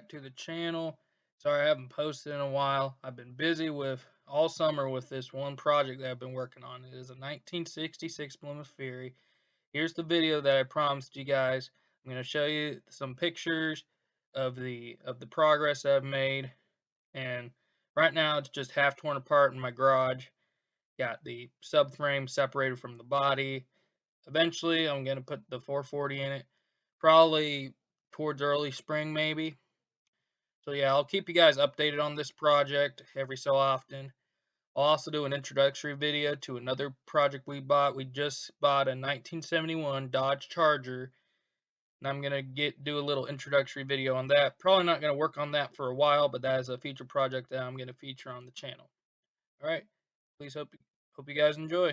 back to the channel. Sorry I haven't posted in a while. I've been busy with all summer with this one project that I've been working on. It is a 1966 Plymouth Fury. Here's the video that I promised you guys. I'm going to show you some pictures of the progress that I've made, and right now it's just half torn apart in my garage. Got the subframe separated from the body. Eventually I'm going to put the 440 in it, probably towards early spring maybe. So yeah, I'll keep you guys updated on this project every so often. I'll also do an introductory video to another project we bought. We just bought a 1971 Dodge Charger, and I'm gonna do a little introductory video on that. Probably not gonna work on that for a while, but that is a future project that I'm gonna feature on the channel. All right, please hope you guys enjoy.